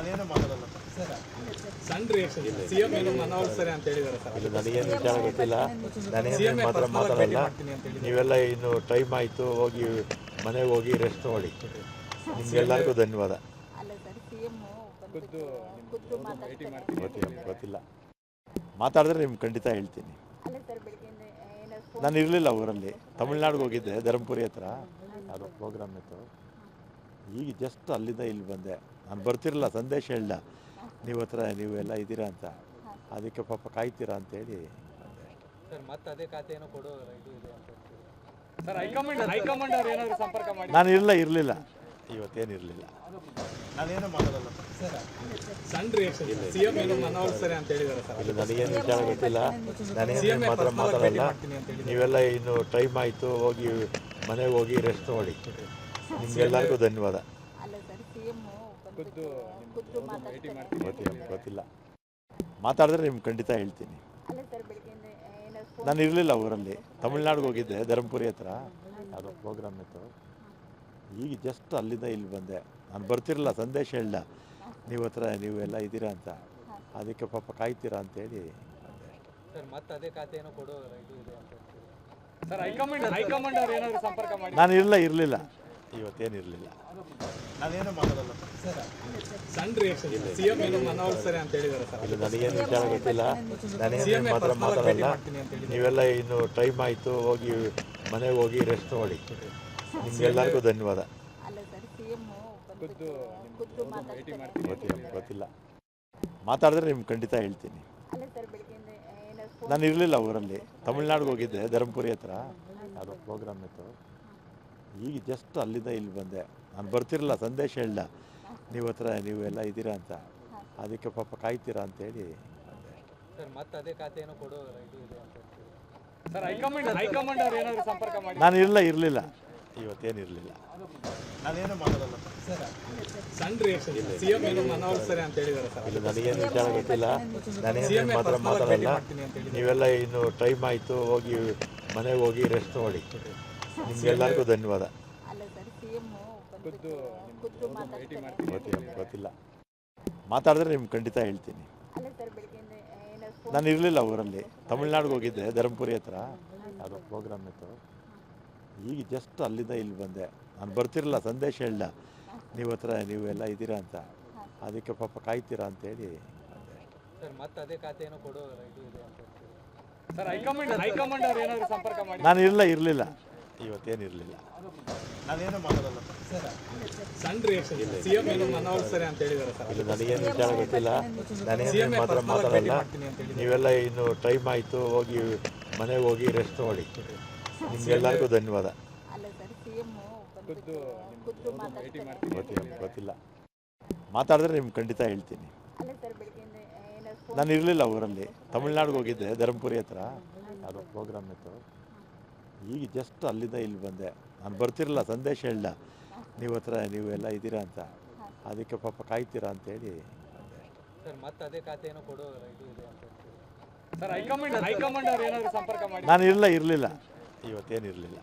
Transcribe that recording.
ನಾನೇನು ಮಾತಾಡಲ್ಲ ಸರ್. ಸಣ್ಣ ರಿಯಾಕ್ಷನ್ ಸಿಎಂ ಏನು ಮನವೊಲಿಸ್ತಾರೆ ಅಂತ ಹೇಳಿದ್ದಾರೆ ಸರ್. ಇಲ್ಲ, ನನಗೇನು ವಿಚಾರ ಗೊತ್ತಿಲ್ಲ. ನಾನೇನು ಮಾತ್ರ ಮಾತಾಡಲ್ಲ. ನೀವೆಲ್ಲ ಇನ್ನು ಟೈಮ್ ಆಯಿತು, ಹೋಗಿ ಮನೆಗೆ ಹೋಗಿ ರೆಸ್ಟ್ ಮಾಡಿ. ನಿಮ್ಗೆಲ್ಲರಿಗೂ ಧನ್ಯವಾದ. ಅಲ್ಲ ಸರ್, ಸಿಎಂ ಖುದ್ದು ಗೊತ್ತಿಲ್ಲ. ಮಾತಾಡಿದ್ರೆ ನಿಮ್ಗೆ ಖಂಡಿತ ಹೇಳ್ತೀನಿ. ಅಲ್ಲ ಸರ್, ಬೆಳಗ್ಗೆಯಿಂದ ಏನಾದ್ರು ನಾನು ಇರಲಿಲ್ಲ ಊರಲ್ಲಿ, ತಮಿಳ್ನಾಡಿಗೆ ಹೋಗಿದ್ದೆ, ಧರ್ಮಪುರಿ ಹತ್ರ ಅದು ಪ್ರೋಗ್ರಾಮ್ ಇತ್ತು. ಈಗ ಜಸ್ಟ್ ಅಲ್ಲಿಂದ ಇಲ್ಲಿ ಬಂದೆ. ನಾನು ಬರ್ತಿರಲಿಲ್ಲ, ಸಂದೇಶ ಹೇಳಿಲ್ಲ ನೀವು ನೀವೆಲ್ಲ ಇದ್ದೀರಾ ಅಂತ. ಅದಕ್ಕೆ ಪಾಪ ಕಾಯ್ತೀರಾ ಅಂತೇಳಿ ಬಂದೆ. ಸರ್ ಮತ್ತೆ ಅದೇ ಖಾತೆ ಏನೋ ಕೊಡೋ ಇದು ಇದೆ ಅಂತ ಸರ್. ಹೈಕಮಾಂಡ್ ಅವ್ರು ಏನಾದ್ರು ಸಂಪರ್ಕ ಮಾಡಿ. ನಾನು ಇರಲಿಲ್ಲ, ಇವತ್ತೇನಿರಲಿಲ್ಲ. ನಾನೇನು ಮಾತಾಡಲ್ಲ ಸರ್. ಸಣ್ಣ ರಿಯಾಕ್ಷನ್ ಸಿಎಂ ಏನು ಮನವೊಲಿಸ್ತಾರೆ ಅಂತ ಹೇಳಿದ್ದಾರೆ ಸರ್. ಇಲ್ಲ, ನನಗೇನು ವಿಚಾರ ಗೊತ್ತಿಲ್ಲ. ನಾನೇನು ಮಾತ್ರ ಮಾತಾಡಲ್ಲ. ನೀವೆಲ್ಲ ಇನ್ನು ಟೈಮ್ ಆಯಿತು, ಹೋಗಿ ಮನೆಗೆ ಹೋಗಿ ರೆಸ್ಟ್ ಮಾಡಿ. ನಿಮ್ಗೆಲ್ಲರಿಗೂ ಧನ್ಯವಾದ. ಅಲ್ಲ ಸರ್, ಸಿಎಂ ಖುದ್ದು ಗೊತ್ತಿಲ್ಲ. ಮಾತಾಡಿದ್ರೆ ನಿಮ್ಗೆ ಖಂಡಿತ ಹೇಳ್ತೀನಿ. ಅಲ್ಲ ಸರ್, ಬೆಳಗ್ಗೆಯಿಂದ ಏನಾದ್ರು ನಾನು ಇರಲಿಲ್ಲ ಊರಲ್ಲಿ, ತಮಿಳ್ನಾಡಿಗೆ ಹೋಗಿದ್ದೆ, ಧರ್ಮಪುರಿ ಹತ್ರ ಅದು ಪ್ರೋಗ್ರಾಮ್ ಇತ್ತು. ಈಗ ಜಸ್ಟ್ ಅಲ್ಲಿಂದ ಇಲ್ಲಿ ಬಂದೆ. ನಾನು ಬರ್ತಿರಲಿಲ್ಲ, ಸಂದೇಶ ಹೇಳಿಲ್ಲ ನೀವೆಲ್ಲ ಇದ್ದೀರಾ ಅಂತ. ಅದಕ್ಕೆ ಪಾಪ ಕಾಯ್ತೀರಾ ಅಂತೇಳಿ ಬಂದೆ. ಸರ್ ಮತ್ತೆ ಅದೇ ಖಾತೆ ಏನೋ ಕೊಡೋ ಇದು ಇದೆ ಅಂತ ಸರ್. ಹೈಕಮಾಂಡ್ ಅವ್ರು ಏನಾದ್ರು ಸಂಪರ್ಕ ಮಾಡಿ. ನಾನು ಇರಲಿಲ್ಲ, ಇವತ್ತೇನಿರಲಿಲ್ಲ. ನಾನೇನು ಮಾತಾಡಲ್ಲ ಸರ್. ಸಣ್ಣ ರಿಯಾಕ್ಷನ್ ಸಿಎಂ ಏನು ಮನವೊಲಿಸ್ತಾರೆ ಅಂತ ಹೇಳಿದ್ದಾರೆ ಸರ್. ಇಲ್ಲ, ನನಗೇನು ವಿಚಾರ ಗೊತ್ತಿಲ್ಲ. ನಾನೇನು ಮಾತ್ರ ಮಾತಾಡಲ್ಲ. ನೀವೆಲ್ಲ ಇನ್ನು ಟೈಮ್ ಆಯಿತು, ಹೋಗಿ ಮನೆಗೆ ಹೋಗಿ ರೆಸ್ಟ್ ಮಾಡಿ. ನಿಮ್ಗೆಲ್ಲರಿಗೂ ಧನ್ಯವಾದ. ಅಲ್ಲ ಸರ್, ಸಿಎಂ ಖುದ್ದು ಗೊತ್ತಿಲ್ಲ. ಮಾತಾಡಿದ್ರೆ ನಿಮ್ಗೆ ಖಂಡಿತ ಹೇಳ್ತೀನಿ. ಅಲ್ಲ ಸರ್, ಬೆಳಗ್ಗೆಯಿಂದ ಏನಾದ್ರು ನಾನು ಇರಲಿಲ್ಲ ಊರಲ್ಲಿ, ತಮಿಳ್ನಾಡಿಗೆ ಹೋಗಿದ್ದೆ, ಧರ್ಮಪುರಿ ಹತ್ರ ಅದು ಪ್ರೋಗ್ರಾಮ್ ಇತ್ತು. ಈಗ ಜಸ್ಟ್ ಅಲ್ಲಿಂದ ಇಲ್ಲಿ ಬಂದೆ. ನಾನು ಬರ್ತಿರಲಿಲ್ಲ, ಸಂದೇಶ ಹೇಳಿಲ್ಲ ನೀವೆಲ್ಲ ಇದ್ದೀರಾ ಅಂತ. ಅದಕ್ಕೆ ಪಾಪ ಕಾಯ್ತೀರಾ ಅಂತೇಳಿ ಬಂದೆ. ಸರ್ ಮತ್ತೆ ಅದೇ ಖಾತೆ ಏನೋ ಕೊಡೋ ಇದು ಇದೆ ಅಂತ ಸರ್. ಹೈಕಮಾಂಡ್ ಅವ್ರು ಏನಾದ್ರು ಸಂಪರ್ಕ ಮಾಡಿ. ನಾನು ಇರಲಿಲ್ಲ, ಇವತ್ತೇನಿರಲಿಲ್ಲ. ನಾನೇನು ಮಾತಾಡಲ್ಲ ಸರ್. ಸಣ್ಣ ರಿಯಾಕ್ಷನ್ ಸಿಎಂ ಏನು ಮನವೊಲಿಸ್ತಾರೆ ಅಂತ ಹೇಳಿದ್ದಾರೆ ಸರ್. ಇಲ್ಲ, ನನಗೇನು ವಿಚಾರ ಗೊತ್ತಿಲ್ಲ. ನಾನೇನು ಮಾತ್ರ ಮಾತಾಡಲ್ಲ. ನೀವೆಲ್ಲ ಇನ್ನು ಟೈಮ್ ಆಯಿತು, ಹೋಗಿ ಮನೆಗೆ ಹೋಗಿ ರೆಸ್ಟ್ ಮಾಡಿ. ನಿಮ್ಗೆಲ್ಲರಿಗೂ ಧನ್ಯವಾದ. ಅಲ್ಲ ಸರ್, ಸಿಎಂ ಖುದ್ದು ಗೊತ್ತಿಲ್ಲ. ಮಾತಾಡಿದ್ರೆ ನಿಮ್ಗೆ ಖಂಡಿತ ಹೇಳ್ತೀನಿ. ಅಲ್ಲ ಸರ್, ಬೆಳಗ್ಗೆಯಿಂದ ಏನಾದ್ರು ನಾನು ಇರಲಿಲ್ಲ ಊರಲ್ಲಿ, ತಮಿಳ್ನಾಡಿಗೆ ಹೋಗಿದ್ದೆ, ಧರ್ಮಪುರಿ ಹತ್ರ ಅದು ಪ್ರೋಗ್ರಾಮ್ ಇತ್ತು. ಈಗ ಜಸ್ಟ್ ಅಲ್ಲಿಂದ ಇಲ್ಲಿ ಬಂದೆ. ನಾನು ಬರ್ತಿರಲಿಲ್ಲ, ಸಂದೇಶ ಹೇಳಿಲ್ಲ ನೀವೆಲ್ಲ ಇದ್ದೀರಾ ಅಂತ. ಅದಕ್ಕೆ ಪಾಪ ಕಾಯ್ತೀರಾ ಅಂತೇಳಿ ಬಂದೆ. ಸರ್ ಮತ್ತೆ ಅದೇ ಖಾತೆ ಏನೋ ಕೊಡೋ ಇದು ಇದೆ ಅಂತ ಸರ್. ಹೈಕಮಾಂಡ್ ಅವ್ರು ಏನಾದ್ರು ಸಂಪರ್ಕ ಮಾಡಿ. ನಾನು ಇರಲಿಲ್ಲ, ಇವತ್ತೇನಿರಲಿಲ್ಲ. ನಾನೇನು ಮಾತಾಡಲ್ಲ ಸರ್. ಸಣ್ಣ ರಿಯಾಕ್ಷನ್ ಸಿಎಂ ಏನು ಮನವೊಲಿಸ್ತಾರೆ ಅಂತ ಹೇಳಿದ್ದಾರೆ ಸರ್. ಇಲ್ಲ, ನನಗೇನು ವಿಚಾರ ಗೊತ್ತಿಲ್ಲ. ನಾನೇನು ಮಾತ್ರ ಮಾತಾಡಲ್ಲ. ನೀವೆಲ್ಲ ಇನ್ನು ಟೈಮ್ ಆಯಿತು, ಹೋಗಿ ಮನೆಗೆ ಹೋಗಿ ರೆಸ್ಟ್ ಮಾಡಿ. ನಿಮ್ಗೆಲ್ಲರಿಗೂ ಧನ್ಯವಾದ. ಅಲ್ಲ ಸರ್, ಸಿಎಂ ಖುದ್ದು ಗೊತ್ತಿಲ್ಲ. ಮಾತಾಡಿದ್ರೆ ನಿಮ್ಗೆ ಖಂಡಿತ ಹೇಳ್ತೀನಿ. ಅಲ್ಲ ಸರ್, ಬೆಳಗ್ಗೆಯಿಂದ ಏನಾದ್ರು ನಾನು ಇರಲಿಲ್ಲ ಊರಲ್ಲಿ, ತಮಿಳ್ನಾಡಿಗೆ ಹೋಗಿದ್ದೆ, ಧರ್ಮಪುರಿ ಹತ್ರ ಅದು ಪ್ರೋಗ್ರಾಮ್ ಇತ್ತು. ಈಗ ಜಸ್ಟ್ ಅಲ್ಲಿಂದ ಇಲ್ಲಿ ಬಂದೆ. ನಾನು ಬರ್ತಿರಲಿಲ್ಲ, ಸಂದೇಶ ಹೇಳಿಲ್ಲ ನೀವೆಲ್ಲ ಇದ್ದೀರಾ ಅಂತ. ಅದಕ್ಕೆ ಪಾಪ ಕಾಯ್ತೀರಾ ಅಂತೇಳಿ ಬಂದೆ. ಸರ್ ಮತ್ತೆ ಅದೇ ಖಾತೆ ಏನೋ ಕೊಡೋ ಇದು ಇದೆ ಅಂತ ಸರ್. ಹೈಕಮಾಂಡ್ ಅವ್ರು ಏನಾದ್ರು ಸಂಪರ್ಕ ಮಾಡಿ. ನಾನು ಇರಲಿಲ್ಲ, ಇವತ್ತೇನಿರಲಿಲ್ಲ.